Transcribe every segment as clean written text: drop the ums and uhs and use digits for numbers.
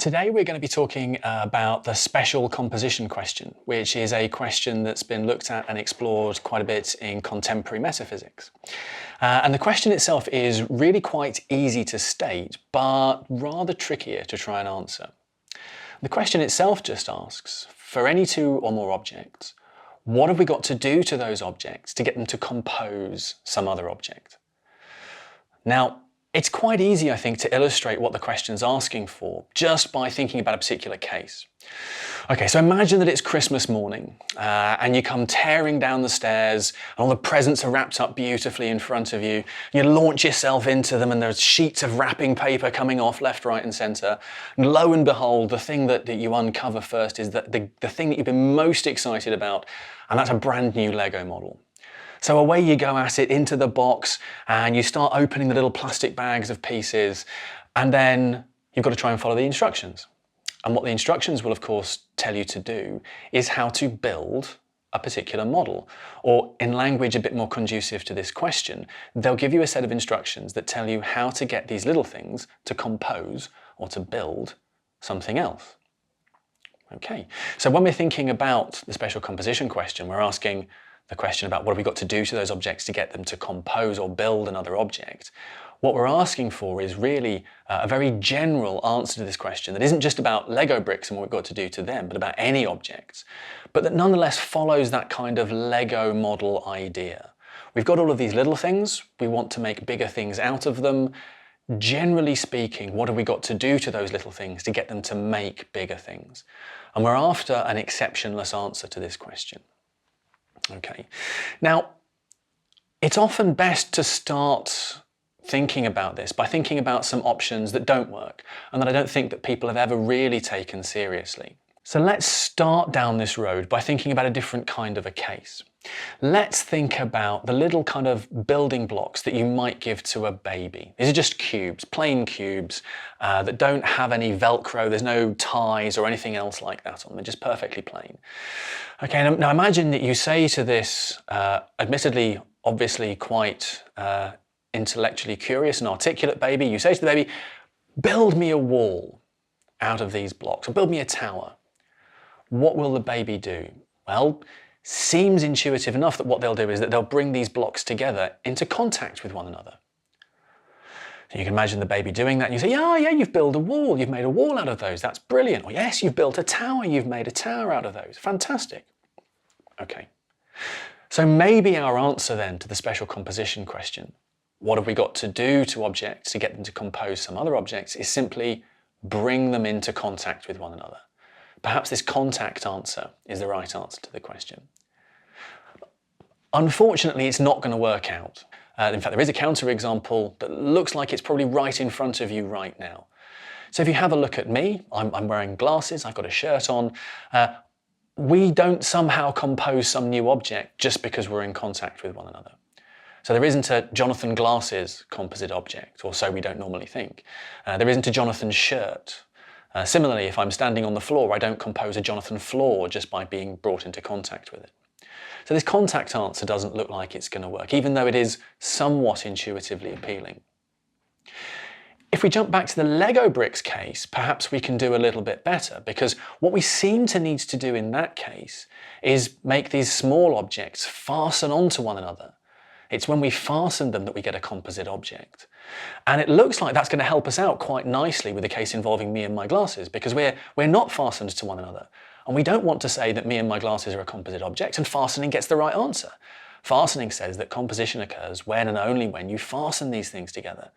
Today we're going to be talking about the special composition question, which is a question that's been looked at and explored quite a bit in contemporary metaphysics. And the question itself is really quite easy to state, but rather trickier to try and answer. The question itself just asks, for any two or more objects, what have we got to do to those objects to get them to compose some other object? Now, it's quite easy, I think, to illustrate what the question's asking for just by thinking about a particular case. Okay, so imagine that it's Christmas morning and you come tearing down the stairs and all the presents are wrapped up beautifully in front of you. You launch yourself into them and there's sheets of wrapping paper coming off left, right and centre. And lo and behold, the thing that you uncover first is that the thing that you've been most excited about, and that's a brand new Lego model. So away you go at it into the box and you start opening the little plastic bags of pieces, and then you've got to try and follow the instructions. And what the instructions will of course tell you to do is how to build a particular model, or in language a bit more conducive to this question, they'll give you a set of instructions that tell you how to get these little things to compose or to build something else. Okay, so when we're thinking about the special composition question, we're asking the question about what have we got to do to those objects to get them to compose or build another object. What we're asking for is really a very general answer to this question that isn't just about Lego bricks and what we've got to do to them, but about any objects, but that nonetheless follows that kind of Lego model idea. We've got all of these little things, we want to make bigger things out of them. Generally speaking, what have we got to do to those little things to get them to make bigger things? And we're after an exceptionless answer to this question. Okay, now it's often best to start thinking about this by thinking about some options that don't work and that I don't think that people have ever really taken seriously. So let's start down this road by thinking about a different kind of a case. Let's think about the little kind of building blocks that you might give to a baby. These are just cubes, plain cubes that don't have any Velcro, there's no ties or anything else like that on them, they're just perfectly plain. Okay, now imagine that you say to this, admittedly, obviously quite intellectually curious and articulate baby, you say to the baby, build me a wall out of these blocks, or build me a tower. What will the baby do? Well, seems intuitive enough that what they'll do is that they'll bring these blocks together into contact with one another. So you can imagine the baby doing that and you say, yeah, you've built a wall, you've made a wall out of those, that's brilliant. Or yes, you've built a tower, you've made a tower out of those, fantastic. Okay, so maybe our answer then to the special composition question, what have we got to do to objects to get them to compose some other objects, is simply bring them into contact with one another. Perhaps this contact answer is the right answer to the question. Unfortunately, it's not going to work out. In fact, there is a counterexample that looks like it's probably right in front of you right now. So if you have a look at me, I'm wearing glasses, I've got a shirt on. We don't somehow compose some new object just because we're in contact with one another. So there isn't a Jonathan Glasses composite object, or so we don't normally think. There isn't a Jonathan shirt. Similarly, if I'm standing on the floor, I don't compose a Jonathan floor just by being brought into contact with it. So this contact answer doesn't look like it's going to work, even though it is somewhat intuitively appealing. If we jump back to the Lego bricks case, perhaps we can do a little bit better, because what we seem to need to do in that case is make these small objects fasten onto one another. It's when we fasten them that we get a composite object. And it looks like that's going to help us out quite nicely with the case involving me and my glasses, because we're not fastened to one another. And we don't want to say that me and my glasses are a composite object and fastening gets the right answer. Fastening says that composition occurs when and only when you fasten these things together.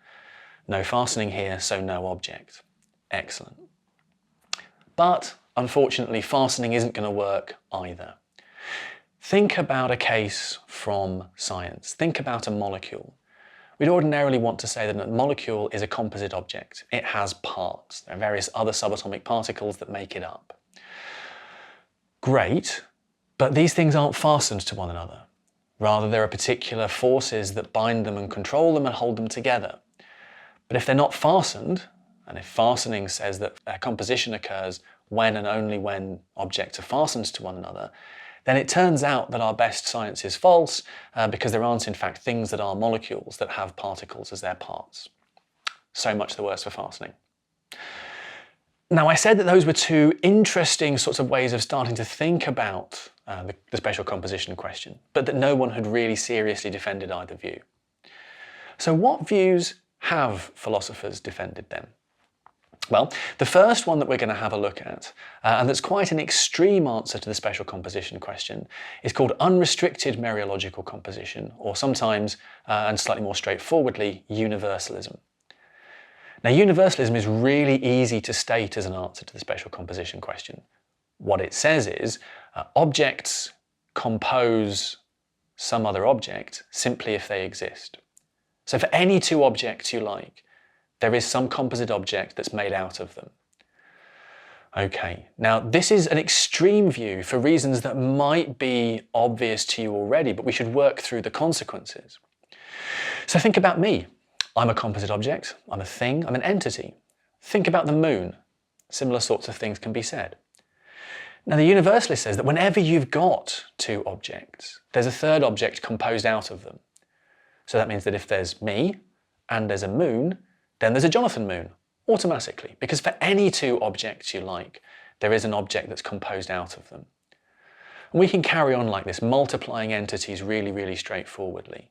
No fastening here, so no object. Excellent. But unfortunately, fastening isn't going to work either. Think about a case from science. Think about a molecule. We'd ordinarily want to say that a molecule is a composite object. It has parts. There are various other subatomic particles that make it up. Great, but these things aren't fastened to one another. Rather, there are particular forces that bind them and control them and hold them together. But if they're not fastened, and if fastening says that composition occurs when and only when objects are fastened to one another, then it turns out that our best science is false because there aren't in fact things that are molecules that have particles as their parts. So much the worse for fastening. Now, I said that those were two interesting sorts of ways of starting to think about the special composition question, but that no one had really seriously defended either view. So what views have philosophers defended then? Well, the first one that we're going to have a look at, and that's quite an extreme answer to the special composition question, is called unrestricted Mereological composition, or sometimes, and slightly more straightforwardly, Universalism. Now, universalism is really easy to state as an answer to the special composition question. What it says is, objects compose some other object simply if they exist. So for any two objects you like, there is some composite object that's made out of them. Okay, now this is an extreme view for reasons that might be obvious to you already, but we should work through the consequences. So think about me. I'm a composite object, I'm a thing, I'm an entity. Think about the moon. Similar sorts of things can be said. Now the universalist says that whenever you've got two objects, there's a third object composed out of them. So that means that if there's me and there's a moon, then there's a Jonathan moon, automatically, because for any two objects you like, there is an object that's composed out of them. And we can carry on like this, multiplying entities really, really straightforwardly.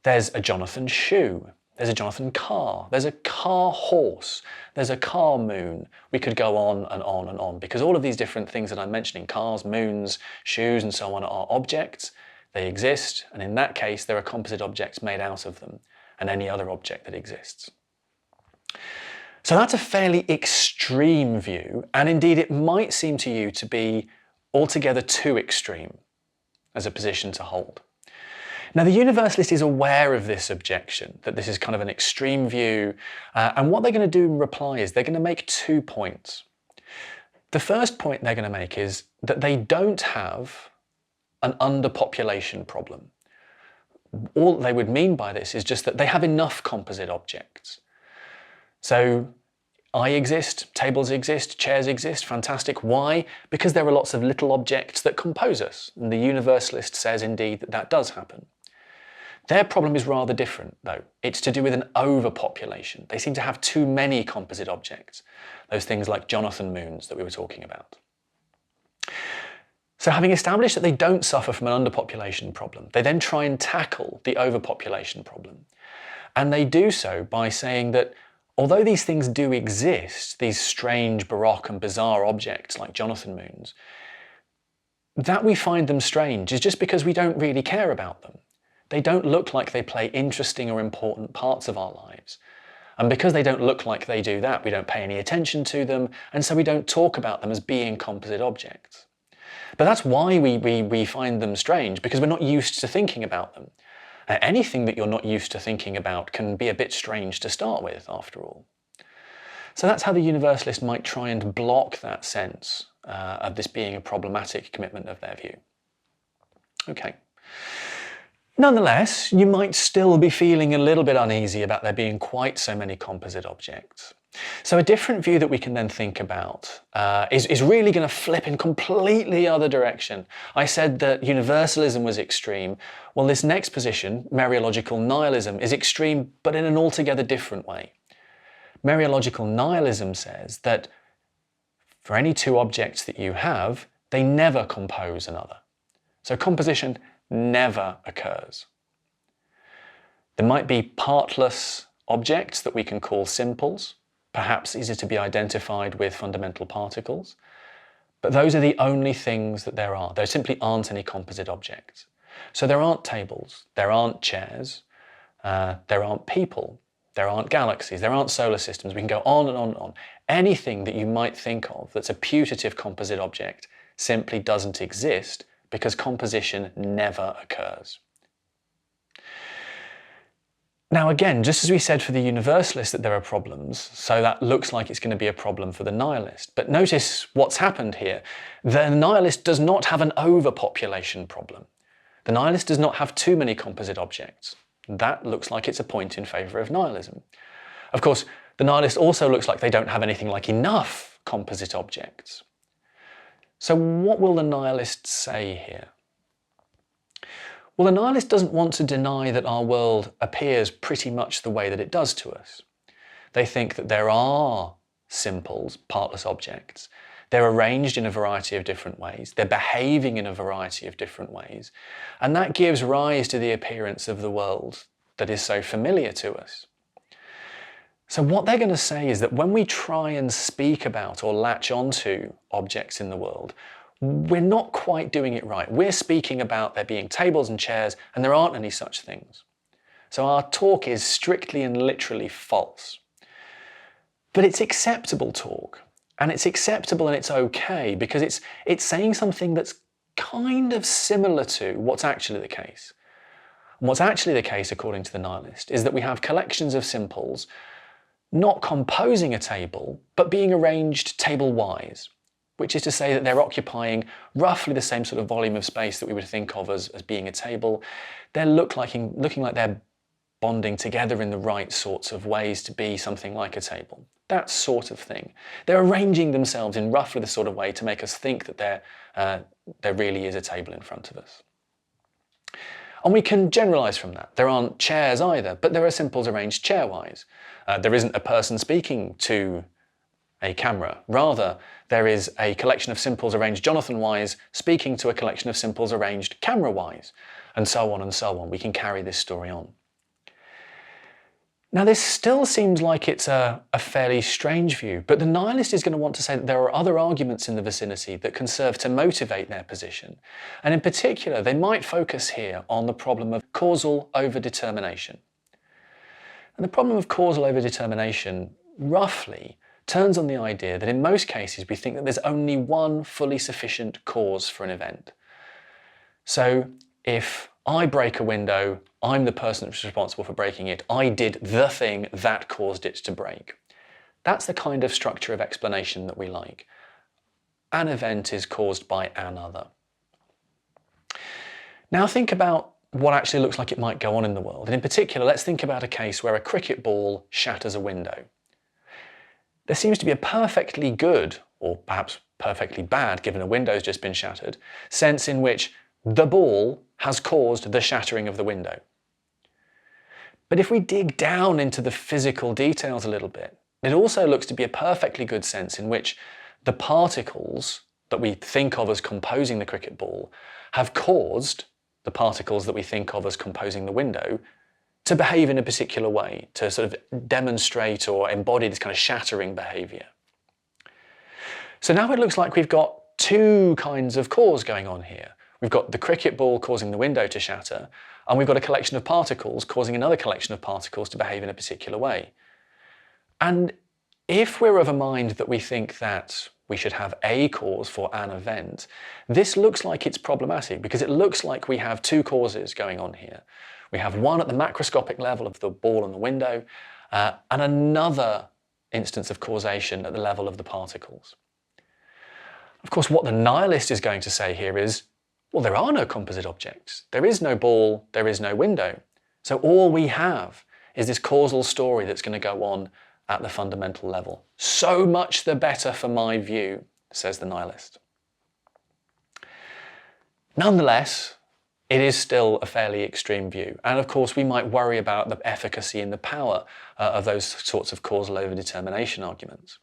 There's a Jonathan shoe, there's a Jonathan car, there's a car horse, there's a car moon. We could go on and on and on, because all of these different things that I'm mentioning, cars, moons, shoes, and so on, are objects. They exist, and in that case, there are composite objects made out of them, and any other object that exists. So that's a fairly extreme view, and indeed it might seem to you to be altogether too extreme as a position to hold. Now the universalist is aware of this objection, that this is kind of an extreme view, and what they're going to do in reply is they're going to make 2 points. The first point they're going to make is that they don't have an underpopulation problem. All they would mean by this is just that they have enough composite objects. So I exist, tables exist, chairs exist, fantastic. Why? Because there are lots of little objects that compose us. And the universalist says indeed that that does happen. Their problem is rather different though. It's to do with an overpopulation. They seem to have too many composite objects. Those things like Jonathan moons that we were talking about. So having established that they don't suffer from an underpopulation problem, they then try and tackle the overpopulation problem. And they do so by saying that although these things do exist, these strange, baroque and bizarre objects like Jonathan moons, that we find them strange is just because we don't really care about them. They don't look like they play interesting or important parts of our lives. And because they don't look like they do that, we don't pay any attention to them, and so we don't talk about them as being composite objects. But that's why we find them strange, because we're not used to thinking about them. Anything that you're not used to thinking about can be a bit strange to start with, after all. So that's how the universalist might try and block that sense of this being a problematic commitment of their view. Okay. Nonetheless, you might still be feeling a little bit uneasy about there being quite so many composite objects. So a different view that we can then think about is really going to flip in completely other direction. I said that universalism was extreme. Well, this next position, Mereological nihilism, is extreme, but in an altogether different way. Mereological nihilism says that for any two objects that you have, they never compose another. So composition never occurs. There might be partless objects that we can call simples, perhaps easier to be identified with fundamental particles, but those are the only things that there are. There simply aren't any composite objects. So there aren't tables, there aren't chairs, there aren't people, there aren't galaxies, there aren't solar systems. We can go on and on and on. Anything that you might think of that's a putative composite object simply doesn't exist because composition never occurs. Now again, just as we said for the universalist that there are problems, so that looks like it's going to be a problem for the nihilist. But notice what's happened here. The nihilist does not have an overpopulation problem. The nihilist does not have too many composite objects. That looks like it's a point in favour of nihilism. Of course, the nihilist also looks like they don't have anything like enough composite objects. So what will the nihilist say here? Well, the nihilist doesn't want to deny that our world appears pretty much the way that it does to us. They think that there are simples, partless objects. They're arranged in a variety of different ways. They're behaving in a variety of different ways. And that gives rise to the appearance of the world that is so familiar to us. So what they're going to say is that when we try and speak about or latch onto objects in the world, we're not quite doing it right. We're speaking about there being tables and chairs, and there aren't any such things. So our talk is strictly and literally false. But it's acceptable talk, and it's acceptable and it's okay because it's saying something that's kind of similar to what's actually the case. And what's actually the case, according to the nihilist, is that we have collections of simples not composing a table, but being arranged table-wise, which is to say that they're occupying roughly the same sort of volume of space that we would think of as being a table. They're looking like they're bonding together in the right sorts of ways to be something like a table. That sort of thing. They're arranging themselves in roughly the sort of way to make us think that there really is a table in front of us. And we can generalize from that. There aren't chairs either, but there are simples arranged chairwise. There isn't a person speaking to a camera. Rather, there is a collection of simples arranged Jonathan-wise speaking to a collection of simples arranged camera-wise, and so on and so on. We can carry this story on. Now, this still seems like it's a fairly strange view, but the nihilist is going to want to say that there are other arguments in the vicinity that can serve to motivate their position. And in particular, they might focus here on the problem of causal overdetermination. And the problem of causal overdetermination, roughly, turns on the idea that in most cases we think that there's only one fully sufficient cause for an event. So if I break a window, I'm the person that's responsible for breaking it. I did the thing that caused it to break. That's the kind of structure of explanation that we like. An event is caused by another. Now think about what actually looks like it might go on in the world. And in particular, let's think about a case where a cricket ball shatters a window. There seems to be a perfectly good, or perhaps perfectly bad, given a window's just been shattered, sense in which the ball has caused the shattering of the window. But if we dig down into the physical details a little bit, it also looks to be a perfectly good sense in which the particles that we think of as composing the cricket ball have caused the particles that we think of as composing the window to behave in a particular way, to sort of demonstrate or embody this kind of shattering behavior. So now it looks like we've got two kinds of cause going on here. We've got the cricket ball causing the window to shatter, and we've got a collection of particles causing another collection of particles to behave in a particular way. And if we're of a mind that we think that we should have a cause for an event, this looks like it's problematic because it looks like we have two causes going on here. We have one at the macroscopic level of the ball and the window, and another instance of causation at the level of the particles. Of course, what the nihilist is going to say here is, well, there are no composite objects. There is no ball, there is no window. So all we have is this causal story that's going to go on at the fundamental level. So much the better for my view, says the nihilist. Nonetheless, it is still a fairly extreme view. And of course, we might worry about the efficacy and the power of those sorts of causal overdetermination arguments.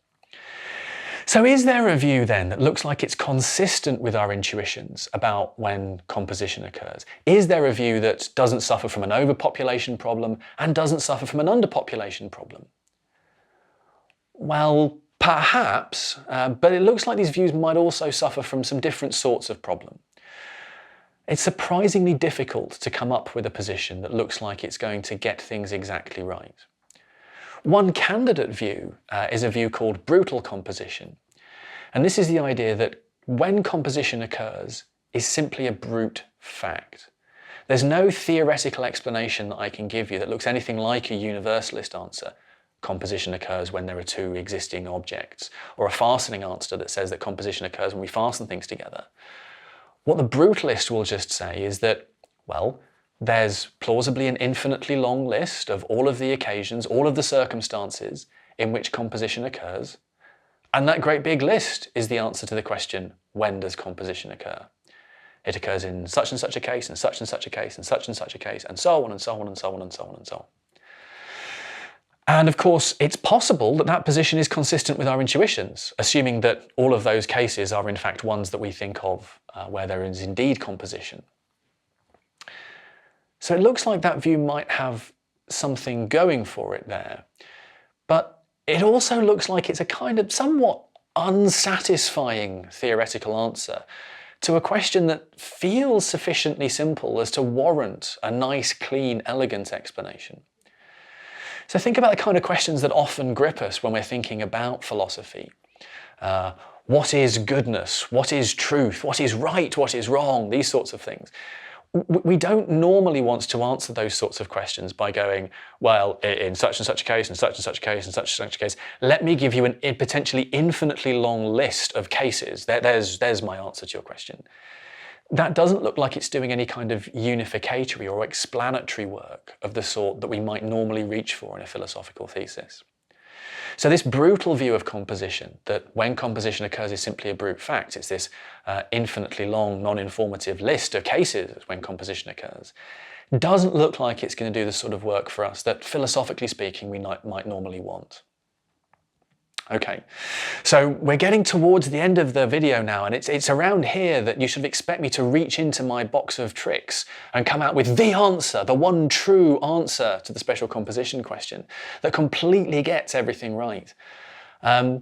So is there a view then that looks like it's consistent with our intuitions about when composition occurs? Is there a view that doesn't suffer from an overpopulation problem and doesn't suffer from an underpopulation problem? Well, perhaps, but it looks like these views might also suffer from some different sorts of problem. It's surprisingly difficult to come up with a position that looks like it's going to get things exactly right. One candidate view is a view called brutal composition. And this is the idea that when composition occurs is simply a brute fact. There's no theoretical explanation that I can give you that looks anything like a universalist answer. Composition occurs when there are two existing objects, or a fastening answer that says that composition occurs when we fasten things together. What the brutalist will just say is that, well, there's plausibly an infinitely long list of all of the occasions, all of the circumstances in which composition occurs, and that great big list is the answer to the question, when does composition occur? It occurs in such and such a case, and such and such a case, and such and such a case, and so on and so on and so on and so on and so on. And of course, it's possible that that position is consistent with our intuitions, assuming that all of those cases are in fact ones that we think of where there is indeed composition. So it looks like that view might have something going for it there. But it also looks like it's a kind of somewhat unsatisfying theoretical answer to a question that feels sufficiently simple as to warrant a nice, clean, elegant explanation. So think about the kind of questions that often grip us when we're thinking about philosophy. What is goodness? What is truth? What is right? What is wrong? These sorts of things. We don't normally want to answer those sorts of questions by going, well, in such and such a case, and such and such a case, and such and such a case, let me give you a potentially infinitely long list of cases. There's my answer to your question. That doesn't look like it's doing any kind of unificatory or explanatory work of the sort that we might normally reach for in a philosophical thesis. So this brutal view of composition, that when composition occurs is simply a brute fact, it's this infinitely long, non-informative list of cases when composition occurs, doesn't look like it's going to do the sort of work for us that, philosophically speaking, we might normally want. Okay, so we're getting towards the end of the video now, and it's around here that you should expect me to reach into my box of tricks and come out with the answer, the one true answer to the special composition question that completely gets everything right. And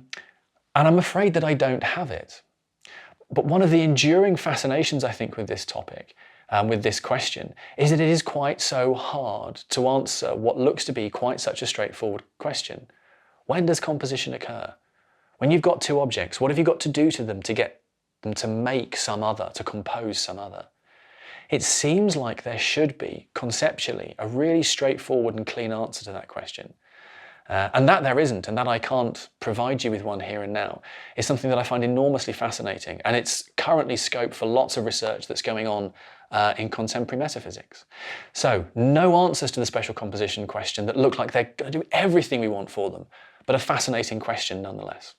I'm afraid that I don't have it. But one of the enduring fascinations, I think, with this topic, with this question, is that it is quite so hard to answer what looks to be quite such a straightforward question. When does composition occur? When you've got two objects, what have you got to do to them to get them to make some other, to compose some other? It seems like there should be, conceptually, a really straightforward and clean answer to that question. And that there isn't, and that I can't provide you with one here and now, is something that I find enormously fascinating, and it's currently scope for lots of research that's going on in contemporary metaphysics. So, no answers to the special composition question that look like they're going to do everything we want for them, but a fascinating question nonetheless.